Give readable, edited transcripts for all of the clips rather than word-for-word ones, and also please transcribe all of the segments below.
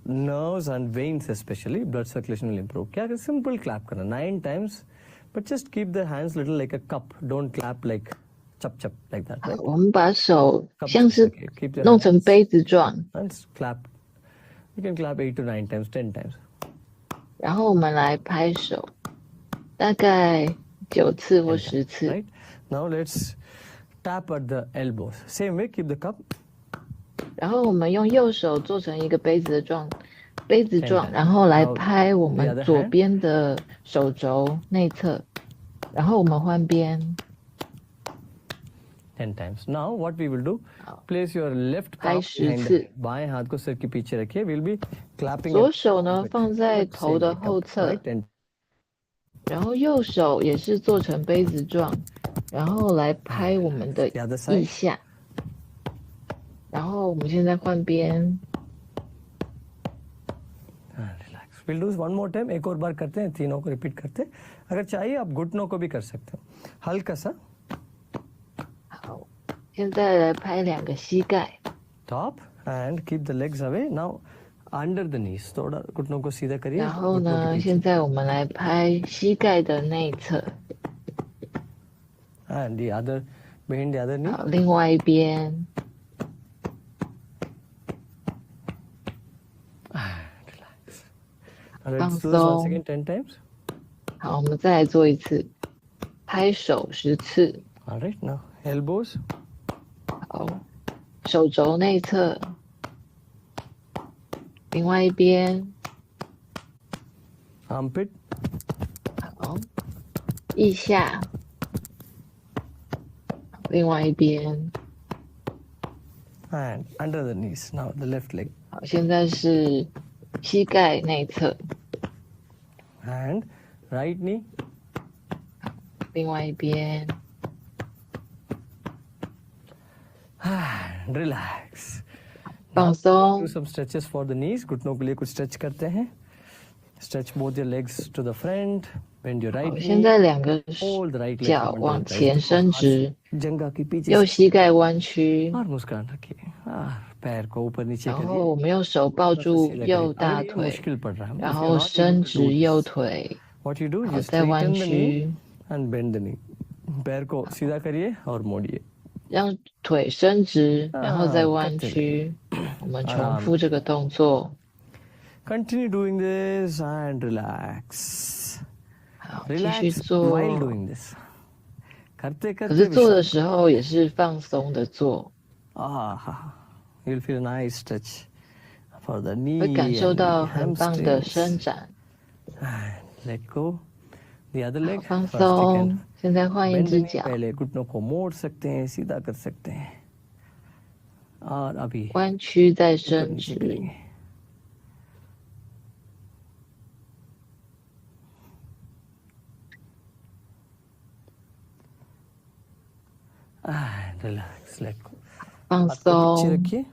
nerves and veins especially, blood circulation will improve. क्या simple clap करना 9 times, but just keep the hands little like a cup. Don't clap like chap chap like that. Right? 我们把手 Cup 像是 shape, keep your 弄成 hands 杯子状， and clap. You can clap 8 to 9 times, 10 times. 然后我们来拍手，大概9次或10次。 Right? Now let's tap at the elbows. Same way, keep the cup. 然后我们用右手做成一个杯子状，对然后来然后拍我 the 们 other 左 hand 边的手肘内侧，然后我们换边。 10 times. Now what we will do? Place your left 拍 palm 10 behind. 次。 बाएं हाथ को सिर के पीछे रखिए. We'll be clapping. 左 it 手呢 forward. 放在 But 头 same 的 way, 后 cup, 侧， right? And 然后右手也是做成杯子状，然后来拍我们的 the other 腋 side. 下。然后我们现在换边， Relax. We'll do this one more time. एक और बार करते हैं. तीनों को repeat करते हैं. अगर चाहिए आप घुटनों को भी कर सकते हो. हल्का सा. 好，现在来拍2个膝盖， Top and keep the legs away. Now under the knees. थोड़ा घुटनों को सीधा करिए. 然后 घुटनों के 呢， पीछे. 现在我们来拍膝盖的内侧， And the other behind the other knee. 好，另外一边， Relax. And let's 放 do this once 松。 again 10 times. 好，我们再来做一次，拍手10次， All right. Now elbows. 好，手肘内侧，另外一边， Armpit. 好，腋下，另外一边， And under the knees. Now the left leg. 好，现在是膝盖内侧， And right knee. 另外一边， And relax. 放松 Do。some stretches for the knees. घुटनों के लिए कुछ stretch करते हैं. Stretch both your legs to the front. Bend your right 好， knee. 现在2个 Hold the right leg 脚 from 往 under the 前 thighs. 伸直， जंघा के पीछे 右膝盖弯曲， और मुस्कान रखिए. पैर को ऊपर नीचे 然后 करिए. 我们用手抱住 सीधा 右 करिए. 大 अगर ये 腿， मुश्किल पड़ रहा है. 然 If you're 后 not able 伸 to 直 do 右 this, 腿， what you do? 好， You 再弯 straighten the knee 曲， and bend the knee. पैर को सीधा करिए और मोड़िए. 让腿伸直，然后再弯对曲。我们重复这个动作。 Continue doing this and relax. 好，继续 Relax 做。 while doing this. करते 可 करते 是做的时候也是放松的做， you'll feel a nice stretch for the knee 会感受 and 到很棒的 hamstrings. 伸展。 And let go. The other 好， leg. 放 First you 松 can。现在换一 bend the 只 knee. 脚， पहले घुटनों को मोड़ सकते हैं, सीधा कर सकते हैं. और अभी 弯曲再 ऊपर 伸 नीचे 直。 करेंगे. And relax. Let go. 放 हाथ को पीछे 松， रखिए.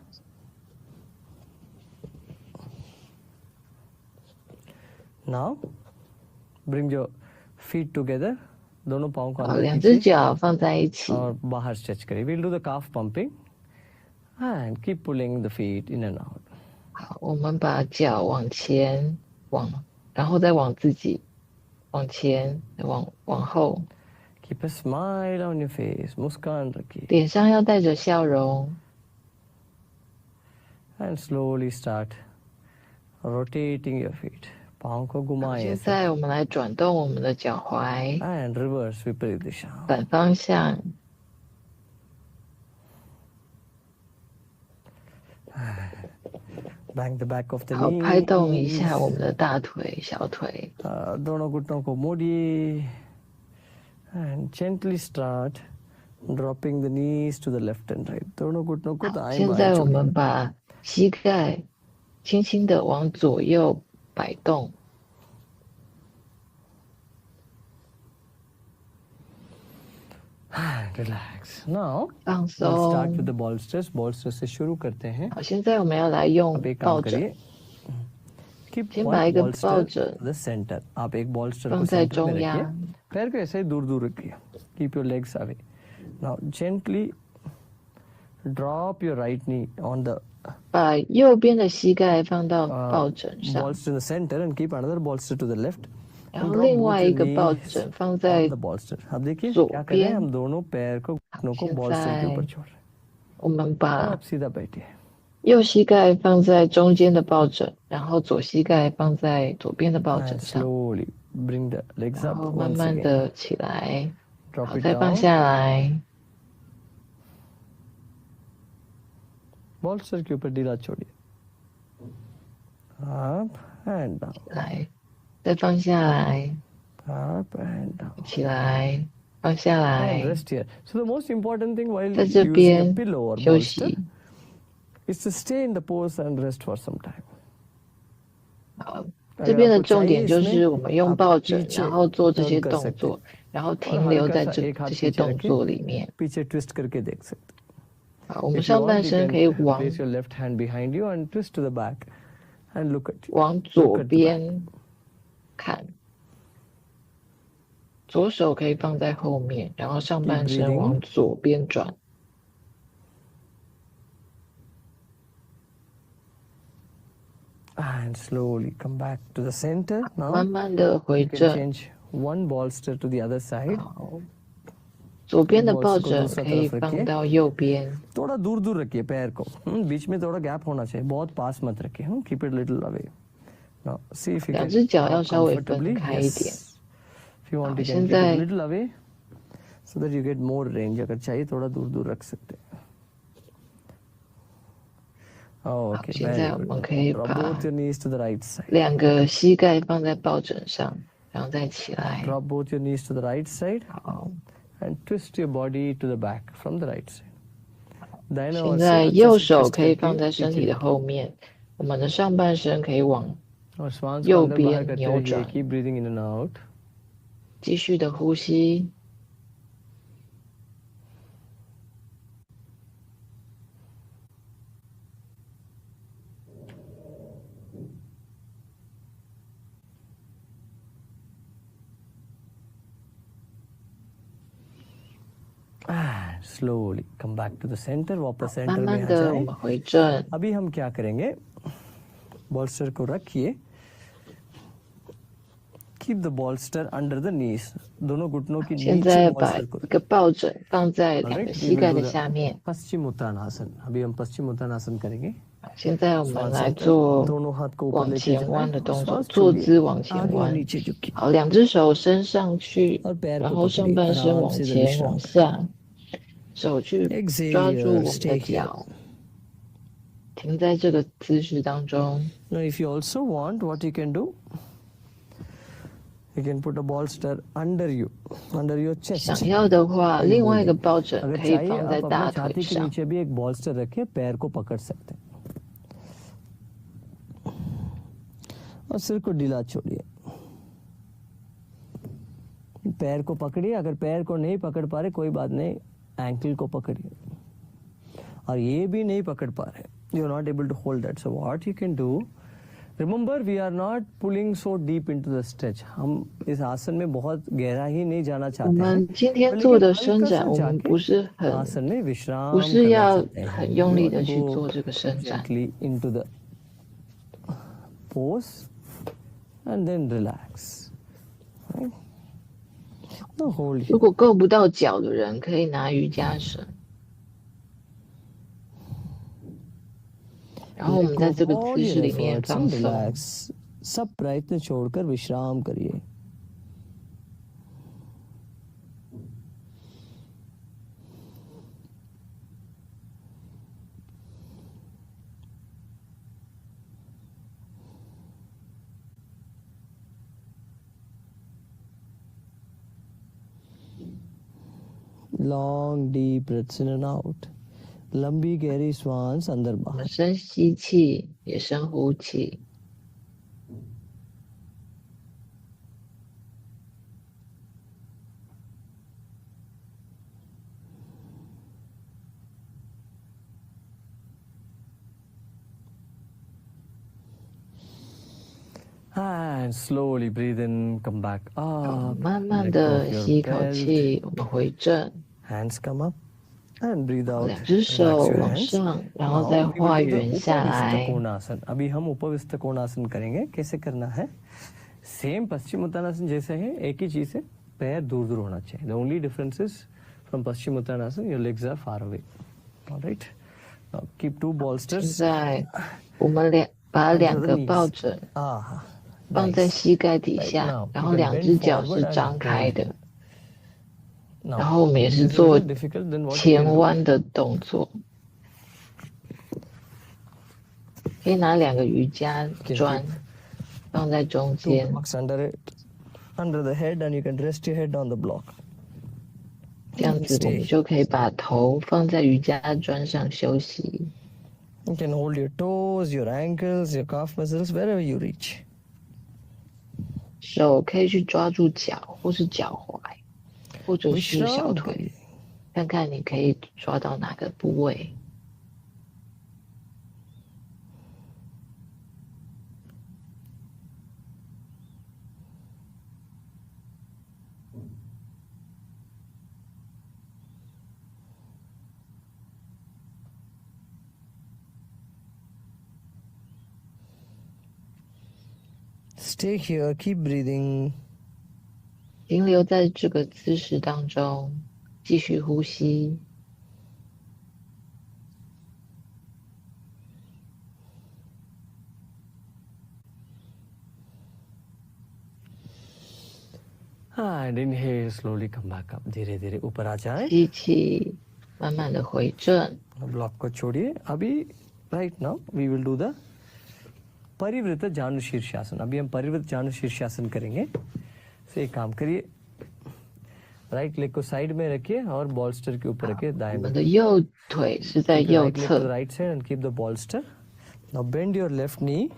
Now bring your feet together. दोनों पाँव को 好， अंदर 2只 खींचिए 脚放在一起。 और बाहर स्ट्रेच करिए. We'll do the calf pumping and keep pulling the feet in and out. 好，我们把脚往前然后再往自己往前，往后， Keep a smile on your face. मुस्कान रखिए. 脸上要带着笑容。 And slowly start rotating your feet. पाँव को 好 घुमाएं 现 ऐसे. 在我们来转动我们的脚踝， And reverse विपरीत दिशा. 反方向。 Bang the back of the 好， knee. 拍动一下我们的大腿、小腿。 दोनों घुटनों को मोड़िए. And gently start dropping the knees to the left and right. दोनों घुटनों को 好， दाएं 现 बाएं 在我 छोड़िए. 们把膝盖轻轻的往左右摆动。 And relax. Now 放 we'll start 松 with the ball stress. Ball stress से शुरू करते हैं. 好，现在我们要来用 आप एक 抱 काम 枕 करिए. Keep 先 one 把一个 bolster 抱枕 the center. आप एक bolster 放 को 在 center में 中 रखिए. 央， पैर को ऐसे ही दूर दूर रखिए. Keep your legs away. Now gently drop your right knee on the 把右边的膝盖放到抱枕上， bolster in the center and keep another bolster to the left 然 and 后 drop 另 both 外 your 一个抱 knees 枕放 on 在 the bolster. अब देखिए左 क्या कर रहे हैं, 边。 हम दोनों पैर को घुटनों को 现 bolster के ऊपर 在 छोड़ रहे हैं. 我们 और 把 आप सीधा बैठिए. 右膝盖放在中间的抱枕，然后左膝盖放在左边的抱 And 枕上， slowly bring the legs 然 up 后慢 once 慢 again. 的起来， Drop 好， it 再放 down. 下来， bolster के ऊपर ढीला छोड़िए. Up and down. 来，再放下来， Up and down. 起来，放下 And 来， rest here. So the most important thing while 在这 using a 边 pillow or 休 bolster 息。 is to stay in the pose and rest for some time. 好， अगर 这边的 आपको 重 चाहिए 点就 इसमें, 是我们用 आप 抱枕， पीछे 然后做这 turn 些 कर 动 सकते हैं 作，然后 और 停留 हल्का 在 सा 这 एक हाथ 这些 पीछे 动 रख 作 के 里面。 पीछे ट्विस्ट करके देख सकते हैं. 好，我们 If you 上 want, 半 you 身 can 可以往 place your left hand behind you and twist to the back and look at you. 往 Look 左 at the back. 边看，左手可以放在后面，然后上 Keep 半身 breathing. 往左边转。 And slowly come back to the center. 慢 Now 慢的回 you can 正。 change one bolster to the other side. 好，左边的抱 bolster को 枕 दूसरा 可以 तरफ 放 रखिए. 到右边， थोड़ा दूर दूर रखिए पैर को. बीच में थोड़ा गैप होना चाहिए. बहुत पास मत रखिए. Keep it little away. Now see if you 两 can 只脚要 walk 稍微 comfortably. 分开一点。 Yes. If you want, 好， you 现 can keep it 在 little away so that you get more range. अगर चाहिए थोड़ा दूर दूर रख सकते हैं. Oh, 好， okay. 现 Very 在我 good. 们可以 Drop 把 both your knees to the right side. 两个膝盖放在抱枕上，然后再起来。 Drop both your knees to the right side 好， and twist your body to the back from the right side. दाहिना 现 और 在 से 右 अच्छे से 手 twist 可以 करके 放在身体 पीछे 的后面，我们的上半身可以往 और श्वास को 右 अंदर बाहर 边 करते 扭 रहिए. 转， Keep breathing in and out. 继续的呼吸。 And slowly come back to the center. वापस 慢 सेंटर में 慢 आ 的我 जाए. 们回正， अभी हम क्या करेंगे, bolster को रखिए. Keep the bolster under the knees. दोनों घुटनों की 现 नीचे 在把 bolster को 一个抱枕放在两个 Alright, 膝 we 盖 will 的 do 下面。 the पश्चिम उत्तानासन. अभी हम पश्चिम उत्तानासन करेंगे. 现在我们 श्वास 来 अंदर, 做 दोनों हाथ को ऊपर 往 लेके 前弯 जाएं 的 और 动作， श्वास 坐 छोड़िए. 姿往前 आगे और 弯。 नीचे झुकिए 好，两只手伸上去， और पैर 然 को 后上 पकड़िए. 半身 आराम 往 से 前 विश्राम 往 करें. 下，手去抓住 Exhale, 我们的 stay here. 脚，停在这个姿势当中。 Now, if you also want, what you can do, you can put a bolster under you, under your chest. 想要的话， Are you 另外一个 holding? 抱枕 अगर 可以 चाहिए 放在 आप 大 अपनी 腿 छाती के 上。 नीचे भी एक बॉल्स्टर रखिए, पैर को पकड़ सकते हैं और सिर को ढीला छोड़िए. पैर को पकड़िए. अगर पैर को नहीं पकड़ पा रहे कोई बात नहीं, एंकल को पकड़िए. और ये भी नहीं पकड़ पा रहे, you are not able to hold that. So what you can do, remember we are not pulling so deep into the stretch. हम इस आसन में बहुत गहरा ही नहीं जाना 我 चाहते हैं, 们今天 लेकिन 做的伸 हल्का 展， सा 我们 जाके 不是很 आसन में 不 विश्राम 是 करना 要 चाहते हैं. 很用力的 You 去 go 做这个伸展。 gently into the pose and then relax. Right? Now hold 如 here. 果够不到脚的人，可以拿瑜伽绳，然后我们在这个 Let go of 姿 all 势 your 里面 efforts 放 and 松。 relax. सब प्रयत्न छोड़कर विश्राम करिए. Long deep breaths in and out. लंबी गहरी श्वास अंदर 我 बाहर. 们深吸气，也深呼气。 And slowly breathe in, come back 好， up. 慢慢 Let go 的 of your 吸一口 belt. 气，我们回正。 Hands come up. and breathe out. 两只 Relax 手 your 往 hands. 上，然后 Now 再 we will 画 do the 圆下 Upavistha 来。 Konasana. अभी हम उपविष्ट कोणासन करेंगे. कैसे करना है? सेम पश्चिम उत्तानासन जैसे है, एक ही चीज है, पैर दूर दूर होना चाहिए. The only difference is from Paschim Uttanasana your legs are far away. All right. Now keep two 现 bolsters 在我们把 under 两 the 个 knees. 抱枕 Ah, 放在 nice. 膝盖底 Right 下， now 然 you 后 can 两 bend 只脚 forward 是 and 张 hold 开 here. 的， Now 然后我们也 it 是 is a 做 little difficult. Then what you can 前 do? 弯的动作。可以拿两个瑜伽 Can 砖 keep 放在中 two 间， blocks under it, under the head, and you can rest your head on the block. 这样 And 子我们 stay. 就可以把头放在瑜伽砖上休息。 You can hold your toes, your ankles, your calf muscles, wherever you reach. 手可以去抓住脚，或是脚踝，或者是小 Vishram 腿， kariye. 看看你可以抓到哪个部位。 Stay here, keep breathing. 停留在这个姿势当中，继续呼吸。 And inhale, slowly come back up. धीरे धीरे ऊपर आ जाए. 吸气，慢慢的回正。 block को छोड़िए. अभी right now we will do the परिवृत जानु शीर्षासन. अभी हम परिवृत जानु शीर्षासन करेंगे. तो एक काम करिए, राइट लेग को साइड में रखिए और बॉल्स्टर के ऊपर रखिए दाएं 我们 में. 的右腿是在 Keep your 右 right leg to the 侧， right side and keep the bolster. Now bend your left knee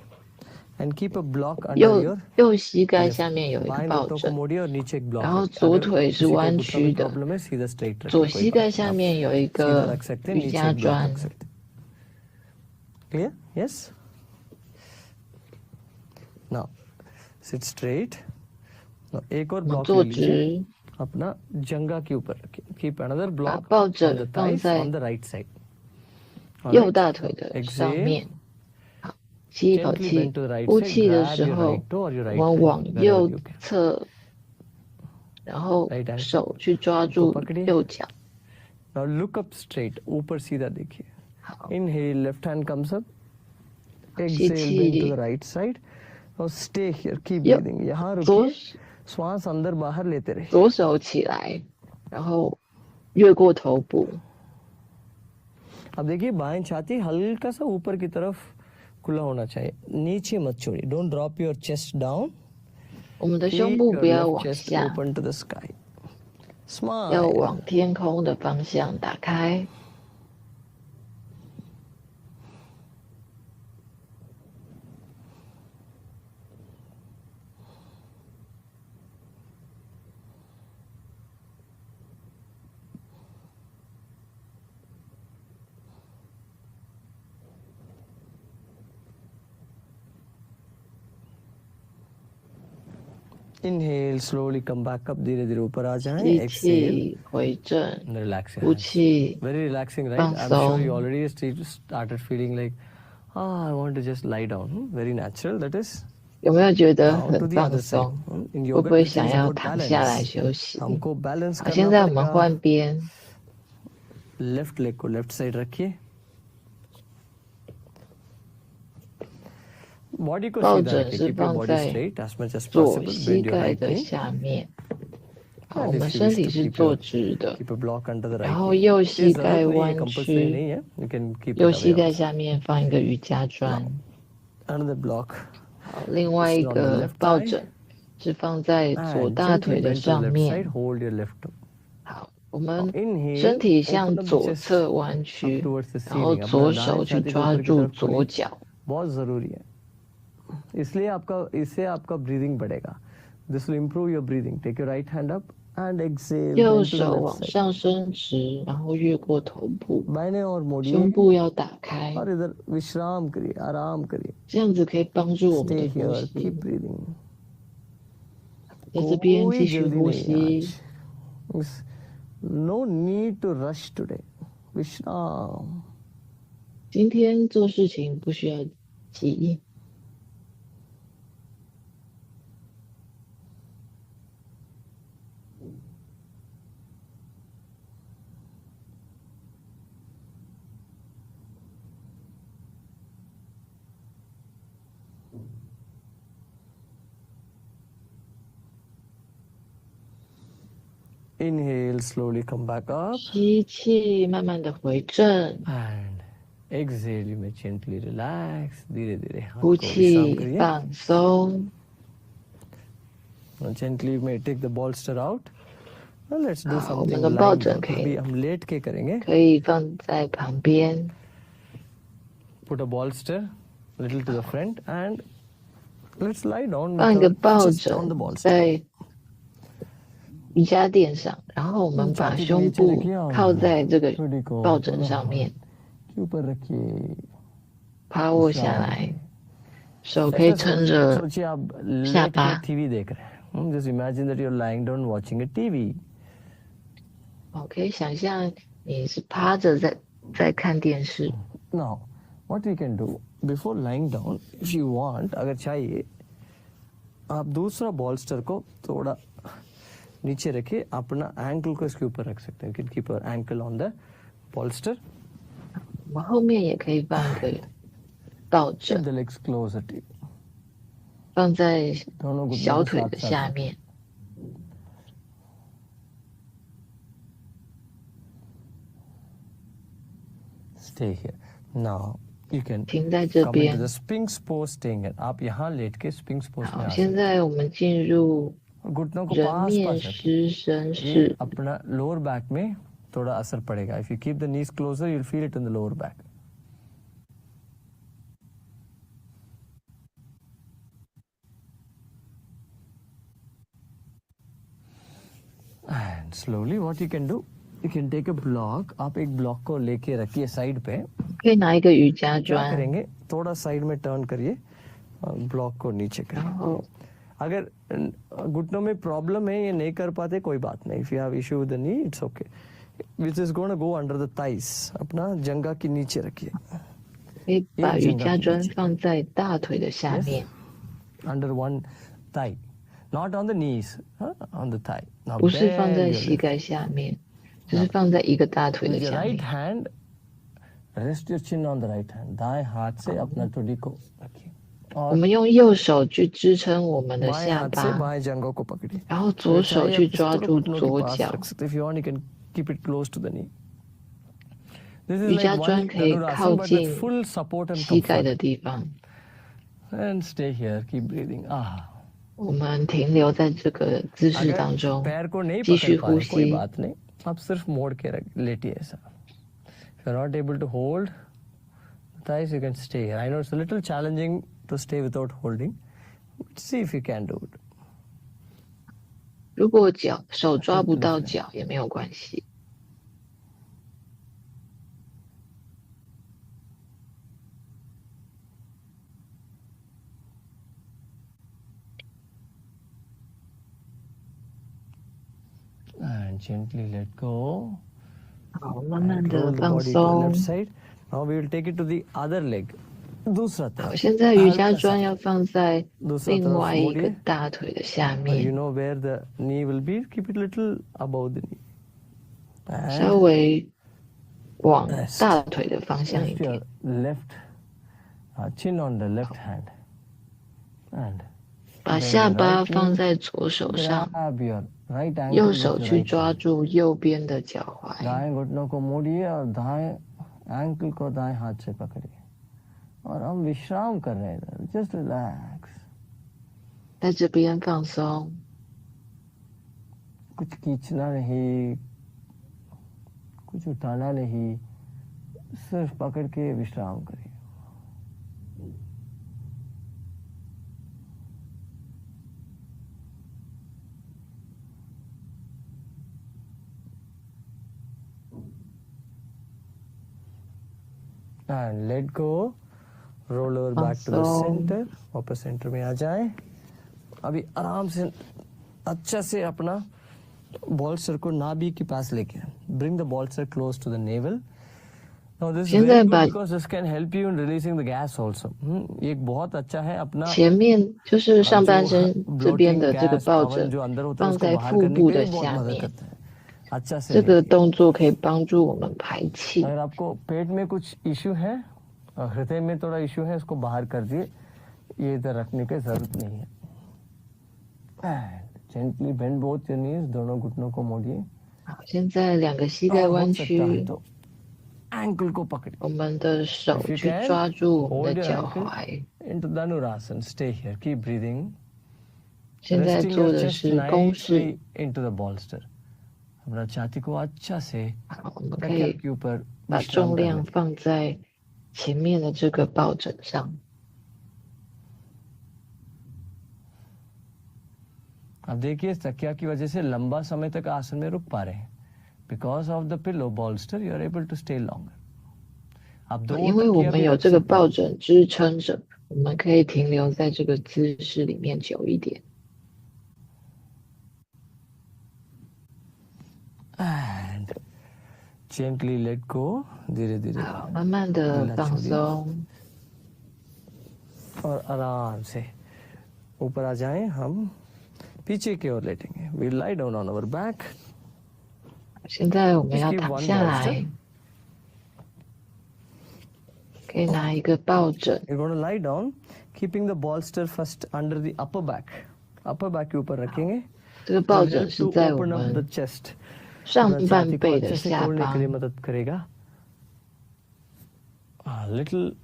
and keep a block under your 右膝盖下面有一个 बाएं 抱 घुटनों को 枕， मोड़िए और नीचे एक ब्लॉक 然后 रखिए. 左 अगर 腿是 किसी को 弯 घुटनों 曲 में 的， प्रॉब्लम है सीधा स्ट्रेट रखिए. 左 कोई 膝 बात 盖 नहीं. 下 आप 面有一 सीधा 个 रख सकते हैं, 瑜 नीचे 伽 एक ब्लॉक 砖 रख。सकते हैं. Clear? Yes. Now sit straight. Now एक और 我们 ब्लॉक 坐 ले लीजिए 直， अपना जंगा के ऊपर रखिए. Keep another 把 block 抱 on the 枕放 thighs 在 on the right side. 右 Alright. 大腿的上 Exhale. 面。好，吸一口 Gently 气 bend to the，right 呼 side. 气的 Grab 时 your 候 right，toe or your 我 right 们 hand 往 wherever 右 you can. 侧，然后 Right hand 手去抓住को पकड़िए।右脚。 Now look up straight. ऊपर सीधा देखिए. 好， Inhale, left hand comes up. 吸 Exhale, bend to 气 the，right side. Now stay here. Keep Yep. breathing. यहाँ 左 रुकिए. श्वास अंदर बाहर लेते रहिए. 左手起来，然后越过头部。 अब देखिए बाएं छाती हल्का सा ऊपर की तरफ खुला होना चाहिए. नीचे मत छोड़िए. Don't drop your chest down. 我们的 Keep 胸部 your 不要 left 往 chest 下， open to the sky. 要 Smile. 往天空的方向打开。 Inhale, slowly come back up. धीरे धीरे ऊपर आ जाएं. 吸 Exhale. 气回正， Relax your 呼 hands. 气 Very relaxing, right? 放 I'm sure 松。 you already started feeling like, I want to just lie down. Very natural, that is. 有没有觉得 Now to 很 the 放 other side. 松？ In 会 yoga 不会 teaching 想 is 要 about 躺下来 balance. 休息？ हमको balance 好， करना 现在我们 पड़ेगा. 换边， Left leg को left side रखिए. Body को 抱 सीधा 枕 रखिए. 是 Keep your 放 body 在 straight as much as 左 possible. 膝 Bend your 盖 right 的 knee. 下面。好， And 我们 if you 身 wish 体 to 是 keep 坐 your 直的， keep a block under the 然 right 后 knee. 右 ये 膝 जरूरत 盖 नहीं है, 弯 compulsory 曲， नहीं है. You can keep it 右膝 away 盖 also. 下面放一个瑜伽砖。 Another block. 好，另外一 It's on the 个 left 抱 thigh. 枕是放在左 And 大 gently 腿的 bend to the 上 left 面 side. Hold your left toe. 好，我们 Inhale. 身体 Open 向 up the 左 chest 侧弯 up 曲， towards the 然后 ceiling. 左 अपना 手 दाएं 去 छाती को 抓 ऊपर की 住 तरफ 左 खोलिए. 脚。 बहुत जरूरी है. इससे आपका ब्रीदिंग बढ़ेगा. This will improve your breathing. Take your right hand up and exhale. 右 Bend to the 手 left 往 side. 上伸直，然后越过头部， बाएं और 胸 मोड़िए 部要打开， और इधर विश्राम करिए. आराम करिए. 这样子可以帮助我们 Stay 的呼 here. 吸。 Keep breathing. 在这边 कोई 继续 जल्दी 呼 नहीं है 吸， आज. No need to rush today. विश्राम. 今天做事情不需要急。Inhale, slowly come back up. 吸气，慢慢的回正。 And exhale, you may gently relax. धीरे धीरे हाथ 呼 को विश्राम 气， करिए. 放松。 Now gently you may take the bolster out. Now let's do 好，我们 something 的抱 lying 枕 down. 可 अभी 以 हम लेट के करेंगे. 可以放在旁边。 Put a bolster a little to the front and let's lie down 放一 with 个 our 抱 chest on 枕 the bolster. 在瑜伽垫上，然后我们把 छाती को 胸 नीचे 部 रखिए 靠在这个 ठोड़ी को 抱枕 दोनों 上 हाथ 面， के ऊपर रखिए. 趴卧下 विश्राम 来， करिए. 手可以 ऐसा 撑着 सोचिए आप 下 लेट के 巴。 टीवी देख रहे हैं. Just imagine that you're lying down watching a TV. 可以想象你是趴着在看电视。 Now, what we can do before lying down, if you want, अगर चाहिए, आप दूसरा bolster को थोड़ा नीचे रखिए, अपना ankle को इसके ऊपर रख सकते हैं. You can keep your ankle on the bolster. 我们后面也可以放一个抱 Keep 枕， the legs closer to you. 放在 दोनों घुटनों 小 को 腿 साथ 的 साथ 下面。 Stay here. Now you can 停在这 come into 边。 the Sphinx pose staying here. आप यहाँ लेट के Sphinx pose में 好， आ 现 सकते 在我们进入 हैं. घुटनों को 人 पास 面 पास रखिए. 狮身 ये 式。 अपना lower back में थोड़ा असर पड़ेगा. If you keep the knees closer, you'll feel it in the lower back. And slowly, what you can do, you can take a block. आप एक block को लेके रखिए साइड पे. 可以拿一个瑜伽 क्या 砖， करेंगे? थोड़ा साइड में टर्न करिए. ब्लॉक को नीचे 然 करिए. 后 अगर घुटनों में प्रॉब्लम है, ये नहीं कर पाते, कोई बात नहीं. If you have issue with the knee, it's okay. Which is gonna go under the thighs. अपना जंगा के नीचे रखिए. 可以把瑜伽砖放在大腿的下面， Under one thigh, not on the knees, on the thigh. Now 不是放 bend 在 your 膝 left. 盖下面，只是放在一个大腿的 With your 下 right 面。 hand, rest your chin on the right hand. दाएं हाथ से अपना टुडी को रखिए. 我 और 们用右手去支撑我们的 बाएं 下 हाथ से 巴， बाएं जंघों को पकड़िए. 然后左手 चाहे 去 आप इसे 抓 थोड़ा 住 घुटनों के 左 पास 脚。 रख सकते हैं. If you want, you can keep it close to the knee. This 瑜 is 伽 like 砖 one 可以 Dhanurasana, 靠 but with 近 full support and 膝盖 comfort. 的地方。 And stay here. Keep breathing. 我们停留在这个姿势 अगर 当中， पैर को नहीं 继 पकड़ 续 पा 呼 रहे, कोई 吸。 बात नहीं. आप सिर्फ मोड़ के लेटिए ऐसा. If you're not able to hold the thighs, you can stay here. I know it's a little challenging to stay without holding. But see if you can do it. 如果手抓不到脚也没有关系。 And gently let go. 好，慢慢 And 的 roll the 放 body to the 松 left。side. Now we will take it to the other leg. दूसरा 好， तरफ. 现在瑜伽 हल्का 砖 सा. 要放在 दूसरा 另 तरफ 外一个 मोड़िए. 大腿的下 You 面， know where the knee will be. Keep it little above the knee. 稍 And 微往 rest. 大腿的方向一 lift 点 your。left chin on the left hand. And 把 bend 下 the 巴 right 放 knee. 在左手上， Grab your right ankle 右 with 手 your 去 right 抓 hand. 住右边的脚踝， दाएं घुटनों को मोड़िए और दाएं ankle को दाएं हाथ से पकड़िए. और हम विश्राम कर रहे हैं. Just relax. 在这边放松， कुछ खींचना नहीं, कुछ उठाना नहीं, सिर्फ पकड़ के विश्राम करिए. And let go. Roll over back to the center. वापस सेंटर में आ जाए. अभी आराम से अच्छा से अपना bolster को नाभि के पास लेके. Bring the bolster close to the navel. Now this is 现 very 在 good 把 because this can help you in releasing the gas also. ये एक बहुत अच्छा है अपना 前面就是上半 जो 身这边 bloating 的这个 gas 抱 कवन 枕 जो अंदर होता है 放 उसको 在 बाहर 腹 करने 部 के लिए 的 भी बहुत 下 मदद 面， करता है अच्छा से 这个 देखिए 动作可以帮助我们排气。 अगर आपको पेट में कुछ इश्यू है और हृदय में थोड़ा इश्यू है उसको बाहर कर दिए ये इधर रखने की जरूरत नहीं है gently bend both your knees दोनों घुटनों को मोड़िए 好，现在两个膝 और 盖 हो 弯 सकता है 曲， तो एंकल को पकड़िए 我们的手 If you 去 can, 抓住我们 hold 的 your 脚 ankle 踝。 into Dhanurasana. Stay here. Keep breathing. 现在 Resting 做 your 的 chest 是弓式， nicely into the bolster. अपना छाती को अच्छा से 好，我们可 कटहल 以 के ऊपर 把 विश्राम 重 कर 量 लें 放在前面的这个抱枕上。 अब देखिए तकिया की वजह से लंबा समय तक आसन में रुक पा रहे हैं because of the pillow bolster you are able to stay longer अब दो 因为我 तकिया 们 भी 有 रख 这个 सकते हैं 抱枕支撑着，我们可以停留在这个姿势里面久一点。 and gently let go धीरे धीरे 好，慢慢的 ढीला 放 छोड़िए 松， और आराम से ऊपर आ जाएं हम पीछे की ओर लेटेंगे we lie down on our back 现在我们要 Just keep 躺 one 下 bolster 来，可以拿一个抱枕， you're going to lie down keeping the bolster first under the upper back के ऊपर रखेंगे 这个 will 抱枕 help 是 to 在我 open up the 们 chest 上 अपना 半 छाती को 背的 अच्छे से 下 खोलने के लिए 方， मदद करेगा a little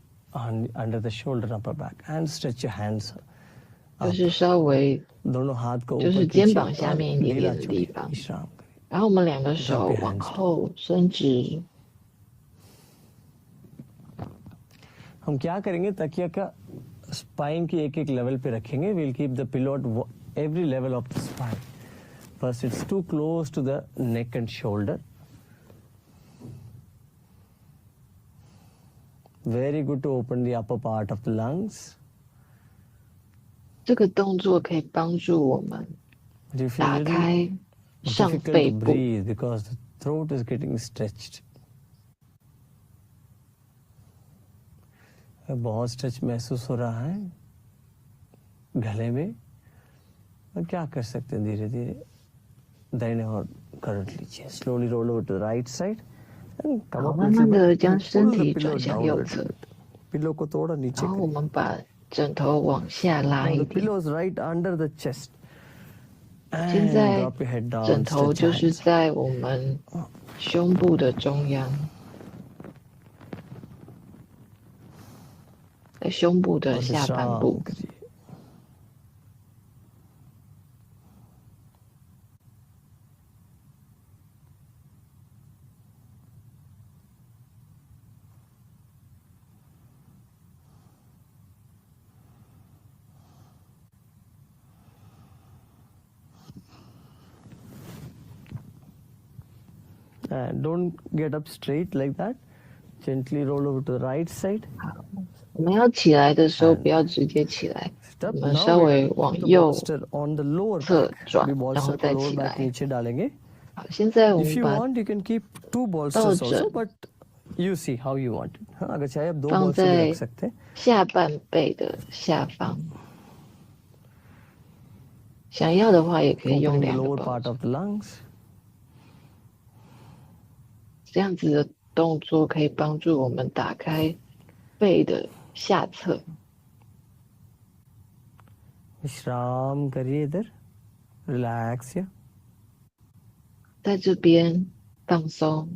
under the shoulder upper back and stretch your hands 就是稍微 दोनों हाथ को 就 ऊपर 是肩 कीजिए 膀下 और 面一点 ढीला 点的地 छोड़िए 方， विश्राम करिए 然后我们两个 Drop 手 your 往 hands 后伸直， हम क्या करेंगे तकिया का स्पाइन की एक एक लेवल पे रखेंगे will keep the pillow at every level of the spine first it's too close to the neck and shoulder very good to open the upper part of the lungs 这个动作可以帮助我们 you feel 打 little 开上 difficult 背 to 部。 breathe because the throat is getting stretched बहुत stretch महसूस हो रहा है गले में और क्या कर सकते हैं धीरे धीरे दाहिने और करंट लीजिए slowly roll over to the right side and come 好， up 慢慢的将身体转向右侧， pillow को थोड़ा नीचे 然后我们把枕头往下拉 Now 一 the 点。 pillow is right under the chest 现 and 在 drop your head down 枕头 stretch 就 your 是 hands 在我们胸部的中央，在胸部的 और 下半 विश्राम 部。 करिए and don't get up straight like that gently roll over to the right side 我们要起来的时候，不要直接起来， Sit 我 up. 们 Now 稍 we 微往 put the 右 bolster on the lower 侧 back 转 अभी，然后 bolster को 再 lower 起 back 来。 नीचे डालेंगे 好，现在我 if 们 you 把 want you can keep two 抱 bolsters 枕 also but you see how you want it हाँ, अगर चाहे आप दो 放 bolster भी 在 रख सकते हैं 下半背的下方。想要的话，也可以用 opening the 两个 lower 抱 part 枕。 of the lungs 这样子的动作可以帮助我们打开背的下侧。 विश्राम करिए इधर रिलैक्स या 在这边放松，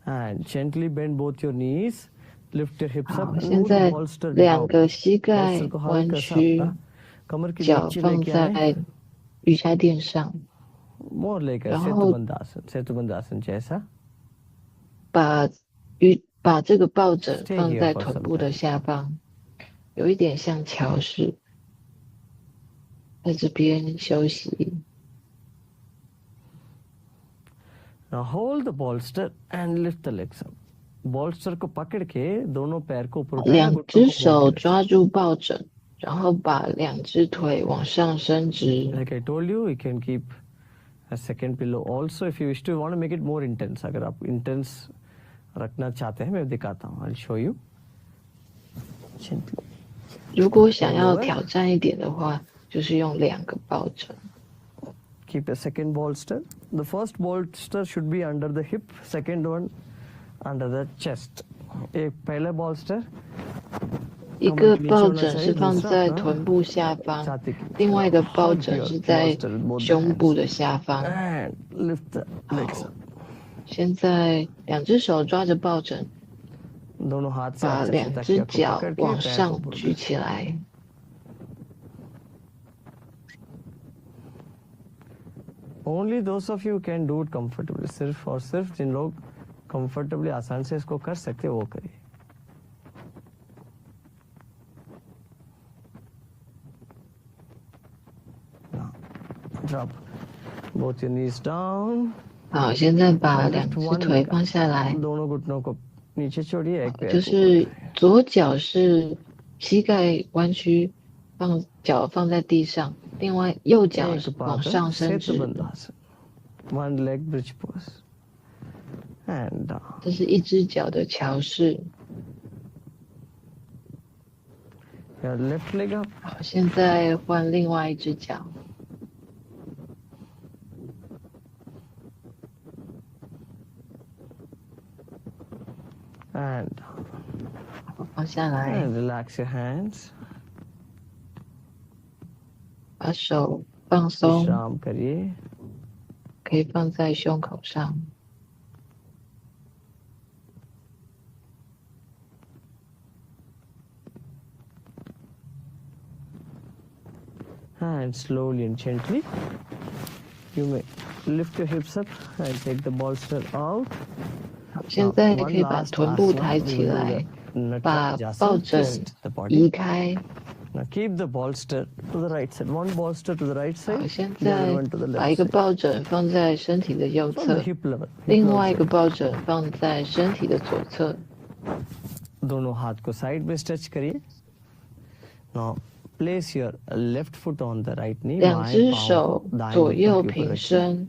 and gently bend both your knees lift your hips 好 up，and 现 move the 在 bolster 两 down 个膝盖 bolster को 弯 हल्का सा 曲， अपना कमर के 脚 नीचे 放 लेके आए 在瑜伽垫上， मोर लेकर 然后 सेतुबंदासन जैसा 把这个抱枕 Stay 放 here 在 for 臀 some 部的 time 下方，有一点像桥式，在这边休息。 Now hold the bolster and lift the legs up bolster को पकड़ के दोनों पैर को ऊपर उठाएं 两 घुटनों 只 को मोड़ 手 के रखें 抓住抱枕，然后把两只腿往上伸直。 Like I told you, you can keep a second pillow also if you wish to. Want to make it more intense. अगर आप intense रखना चाहते हैं, मैं दिखाता हूँ. I'll show you. Gently. 如果想要挑战一点的话，就是用两个抱枕。 Keep a second bolster. The first bolster should be under the hip. Second one under the chest. एक पहला bolster 一个抱枕是放在臀部下方，另外一个抱枕是在胸部的下方。 And lift the legs up. 现在两只手抓着抱枕， दोनों हाथ से 把 अच्छे से 两只 तकिया को 脚 पकड़ के 往 पैर को 上 ऊपर 举起来。 Only those of you can do it comfortably. सिर्फ और सिर्फ जिन लोग comfortably आसान से इसको कर सकते वो करिए. Now, drop both your knees down. 好，现在把两只腿放下来， दोनों घुटनों को नीचे छोड़िए. एक पैर 就是左脚是膝盖弯曲，脚放在地上，另外右脚是往上伸直。 One leg bridge pose. And down. 这是一只脚的桥式。 Your left leg up. 好，现在换另外一只脚。 And 放下来， and relax your hands. 把手放松， विश्राम करिए. 可以放在胸口上。 And slowly and gently, you may lift your hips up and take the bolster out. 现在可以把臀部抬起来，把抱枕移开。 Now keep the bolster to the right side. One bolster to the right 好， side, 现 the 在 other one to the 把 left 一个 side. 抱枕放在身体的右 From the 侧， hip level. 另外一个抱枕放在身体的左侧。 दोनों हाथ को side में stretch करिए. Now place your left foot on the right knee. 两只手左右平伸，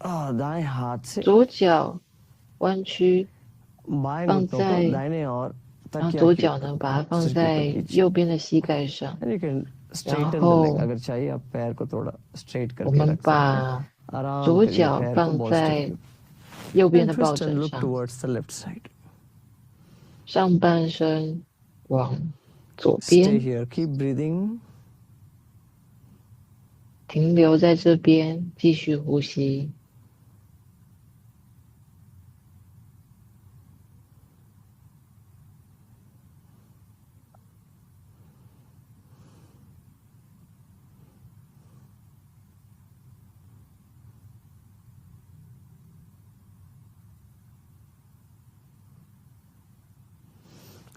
दाएं हाथ से 左脚弯曲， बाएं放 घुटनों 在 को दाहिने और 然后 तकिया 左 के 脚呢把它放 सिर के 在 ऊपर नीचे. 右边的膝盖上。 And you can straighten the 然后 leg. अगर चाहिए आप पैर को थोड़ा straight 我 करके 们 रख सकते हैं. 把 आराम 左 करिए 脚 पैर को 放 bolster 在 के ऊपर. 右边 And 的抱 twist and 枕 look 上， towards the left side. 上半身往左 Stay 边， here. Keep breathing. 停留在这边，继续呼吸。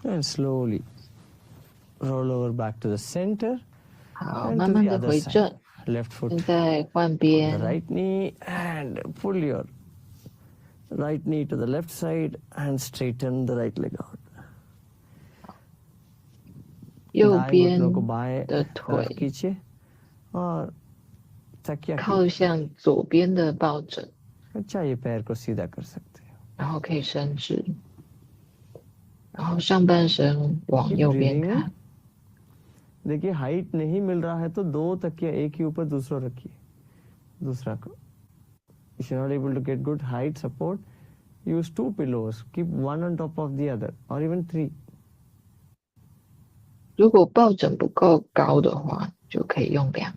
And slowly roll over back to the center. 好， And 慢 to 慢 the 的 other 回 side. 正。 Left foot 现在换 the 边， right knee and pull your right knee to the left side and straighten the right leg out. 右 दाएं 边 घुटनों को बाएं 的 तरफ 腿 खींचे और तकिया 靠向左边的抱枕， चाहिए पैर को सीधा कर सकते हैं. 然后可以伸直，然后上半身往 Keep 右边 breathing. 看。 देखिए हाइट नहीं मिल रहा है तो दो तकिया एक ही ऊपर दूसरा रखिए. दूसरा को. If you're not able to get good height support, use 2 pillows. Keep one on top of the other or even 3. 如果抱枕不够高的话，就可以用两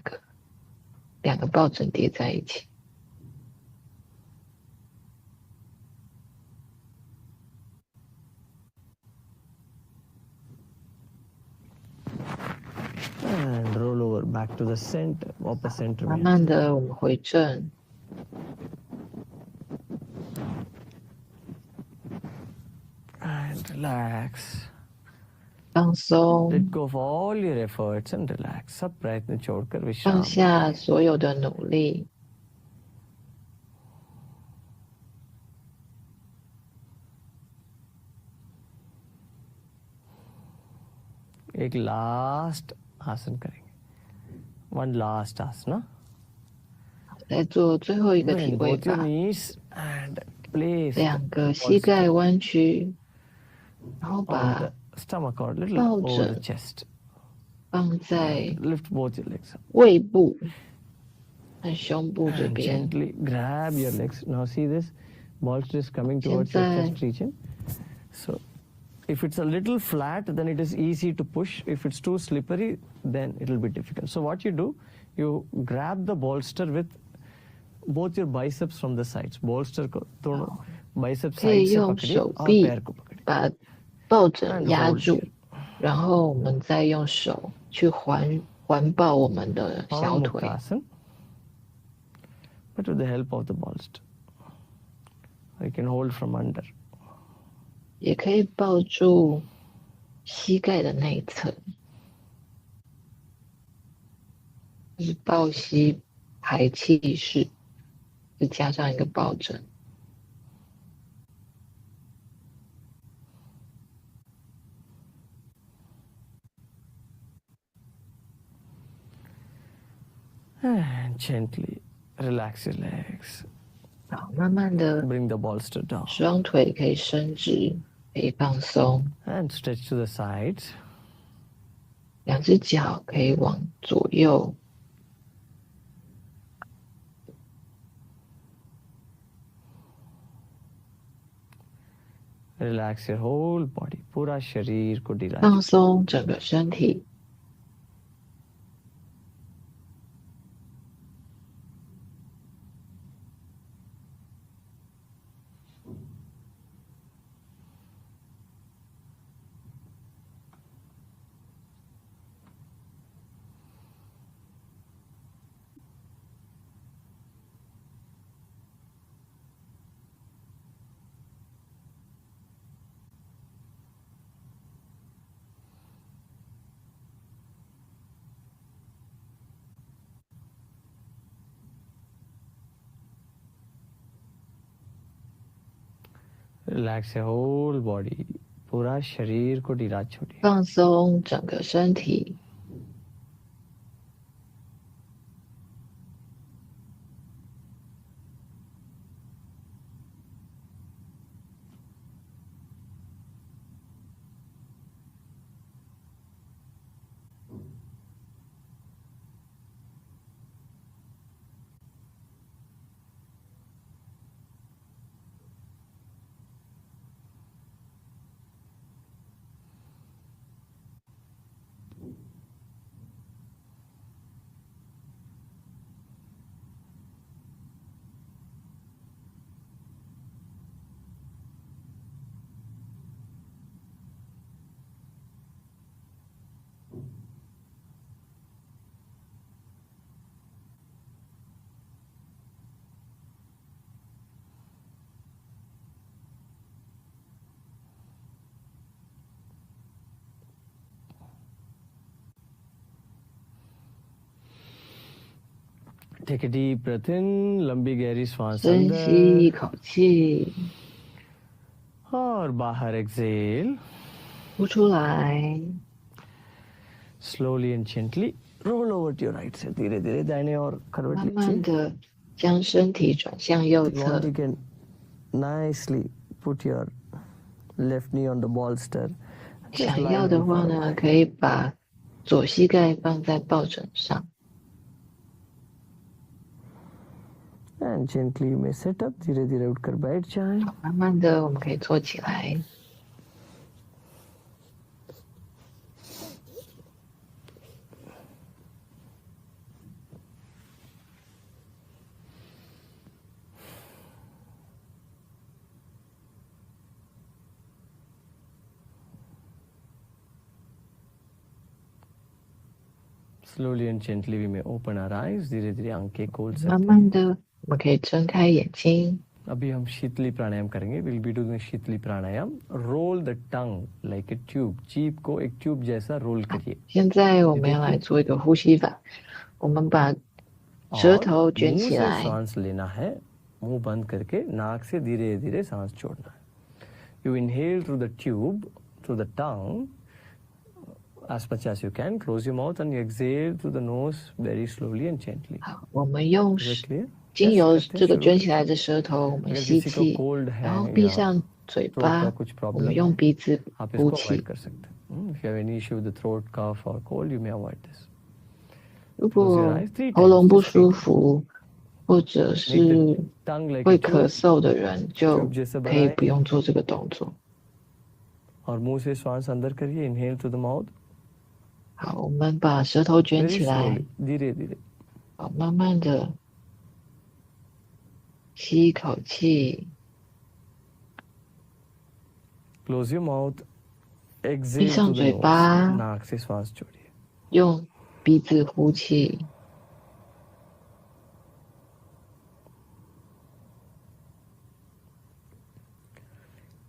个抱枕叠在一起。 And roll over back to the center, upper center. 慢慢的，我们回正， And relax. 放松， Let go of all your efforts and relax. सब प्रयत्न छोड़कर 放 विश्राम. 下所有的努力。एक last आसन करेंगे, one last Asna. 再做最后一个体 Bend 位 both your 法， knees and place 两个 the 膝盖 bolster 弯曲，然后 on 把 the stomach or little 抱 over the 枕 chest. 放在 And lift both your legs up 胃部和胸部这 and 边。 gently grab your legs. Now see this bolster is coming 现 towards your 在 chest region. So if it's a little flat, then it is easy to push. If it's too slippery, then it will be difficult. So what you do, you grab the bolster with both your biceps from the sides. Bolster को दोनों biceps 可以 side से 用 पकड़िए 手 और 臂 पैर को पकड़िए 把抱枕 and 压 hold 住 here.，然后我们再用手去环抱我们的小 Or 腿， Muktasan, but with the help of the bolster. You can hold from under. 也可以抱住膝盖的内侧，就是抱膝排气式，就加上一个抱枕。And gently relax your legs. 好，慢慢的 Bring the bolster down 双腿可以伸直，可以放松， and stretch to the sides. 两只脚可以往左右 Relax your whole body. पूरा शरीर को ढीला 放松整个身体。Relax your whole body. पूरा शरीर को ढीला छोड़िए. 放松整个身体。Take a deep breath in, लंबी गहरी श्वास 深吸一口气， और बाहर exhale. 呼出来， Slowly and gently roll over to your right side. धीरे धीरे दाहिने और करवट 慢慢 लीजिए. 的将身体转向右 If you want, 侧 you。can nicely put your left knee on the bolster. Just 想 lie 要 down 的 for 话 a 呢， while. 可以把左膝盖放在抱枕上， And gently you may sit up. धीरे धीरे उठकर बैठ जाएं. 慢慢的我们可以坐起来。 Slowly and gently we may open our eyes. धीरे धीरे आंखें खोल 慢 सकते हैं. 慢的我们可以睁开眼睛。 अभी हम शीतली प्राणायाम करेंगे. We'll be doing sheetali pranayama. Roll the tongue like a tube. जीभ को एक ट्यूब जैसा रोल करिए. 现在我们要来做一个呼吸法，我们把舌 और 头卷 मुंह 起 से 来， सांस लेना है. मुंह बंद करके नाक से धीरे धीरे सांस छोड़ना है. You inhale through the tube, through the tongue, as much as you can. Close your mouth and you exhale through the nose very slowly and gently. 好，我们用 Is it clear? 经 Yes, 由 करते हैं, 这个 शुरू 卷起 करते 来 हैं. 的舌头，我们 अगर 吸 किसी को 气， कोल्ड 然后 है 闭 या 上嘴 थ्रोट का 巴， कुछ 我们 प्रॉब्लम 用 है, 鼻子 आप 呼 इसको अवॉइड 气。 कर सकते हैं. If you have any issue with the throat, cough or cold, you may avoid this. 如 Close your 果 eyes 3喉 times, 咙不 just 3舒 times. 服，或者 Make the 是 tongue like 会 a 咳 tube. 嗽的人，就 tube जैसा 可以 बनाए 不用做这个动作。 और मुंह से श्वास अंदर करिए. Inhale through the mouth. 好，我们把舌头卷 Very 起来 slowly, ，धीरे धीरे. 好，慢慢的吸一口气， Close your mouth. 闭 Exhale 上 through the 嘴 nose. 巴， नाक से श्वास छोड़िए. 用鼻子呼气。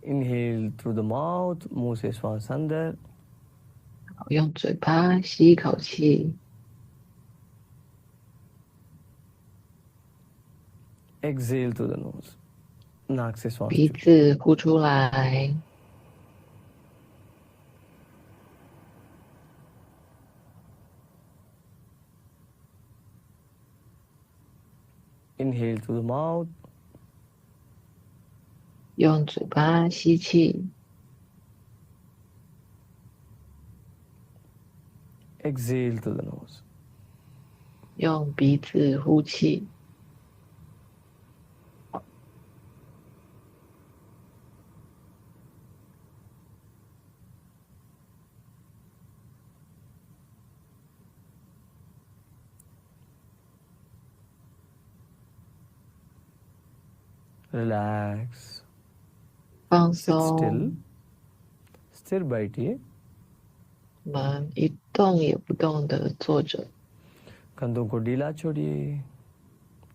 Inhale through the mouth. मुंह से श्वास अंदर. 好，用嘴巴吸一口气， Exhale through the nose. नाक से श्वास 鼻 छोड़िए. 子呼出来。 Inhale through the mouth. 用嘴巴吸气， Exhale through the nose. 用鼻子呼气。 Relax. 放 Sit still. 松， स्थिर बैठिए. 我们一动也不动的坐着， कंधों को ढीला छोड़िए.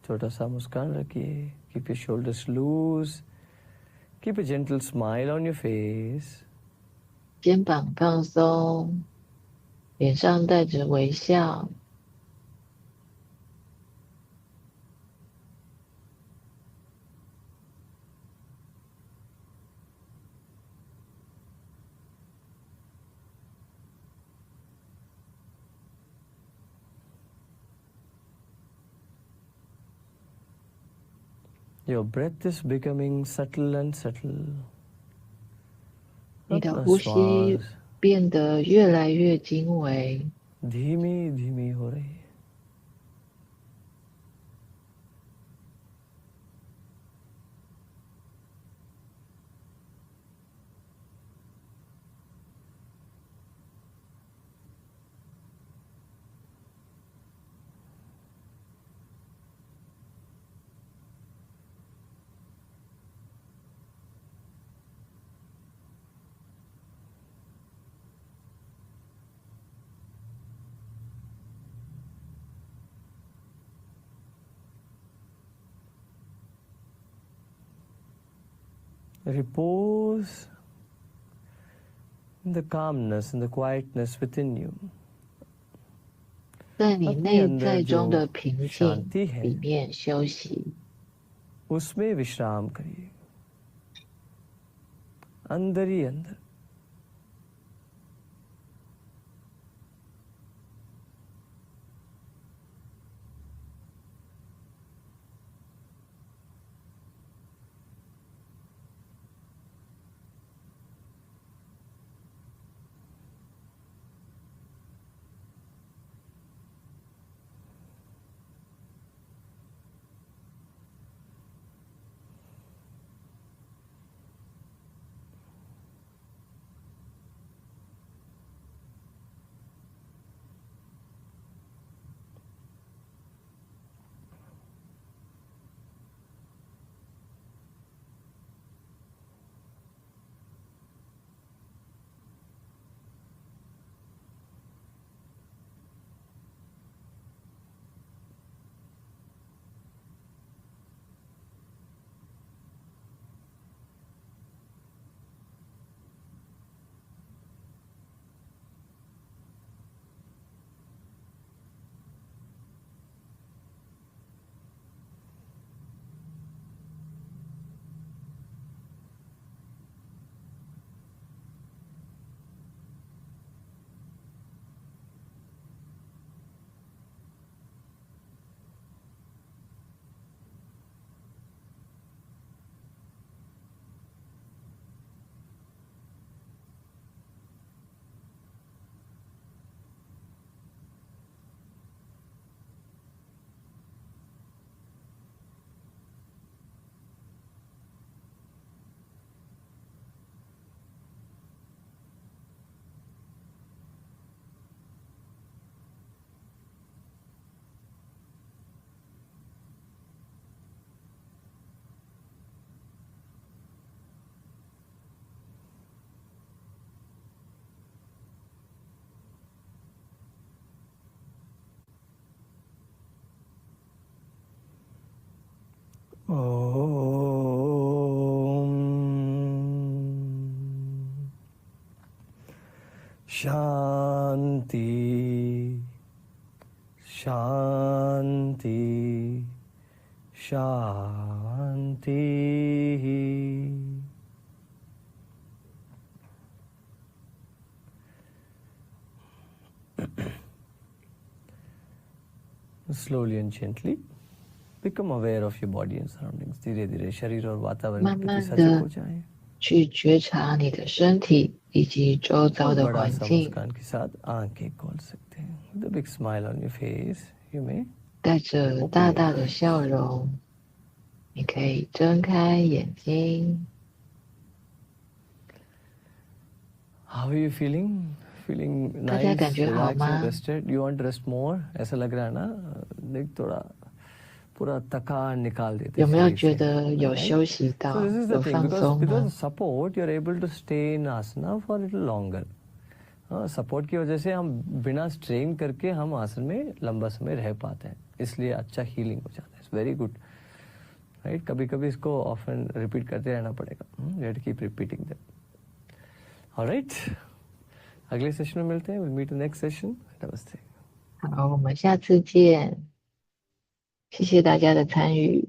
छोटा सा मुस्कान रखिए. Keep your shoulders loose. Keep a gentle smile on your face. 肩膀放松，脸上带着微笑。 Your breath is becoming subtle and subtle. 你的 अपना 呼吸 श्वास 变得越来越精微， धीमी धीमी हो रही है. Repose in the calmness and the quietness within you. 在你 अपने 内 अंदर 在中 जो 的平静 शांति है 里面休息。 उसमें विश्राम करिए. अंदर ही अंदर. Shanti, Shanti, Shanti. Slowly and gently become aware of your body and surroundings. धीरे धीरे शरीर और वातावरण के प्रति सजग हो जाएं. 去觉察你的身体以及周遭的 बड़ा 环 सा 境， मुस्कान के साथ आंखें खोल सकते हैं. With a big smile on your face, you may 带着大大的笑容，你可以睁开眼睛。 How are you feeling? Feeling 大家 nice, 感觉好 relaxed, 吗？ and rested? You want to rest more? ऐसा लग रहा है ना? देख थोड़ा पूरा थकान निकाल देते हैं 有没有 शरीर 觉 से, 得有 right? 休息 So 到， this is 有 the thing 放 because 松 because 呢？ of support you're able to stay in asana for a little longer. Support की वजह से हम बिना स्ट्रेन करके हम आसन में लंबा समय रह पाते हैं, इसलिए अच्छा हीलिंग हो जाता है. It's very good, right? कभी कभी इसको ऑफन रिपीट करते रहना पड़ेगा. We have to keep repeating that. Alright, अगले सेशन में मिलते हैं. Will meet in next session. नमस्ते. 好，我们下次见。谢谢大家的参与。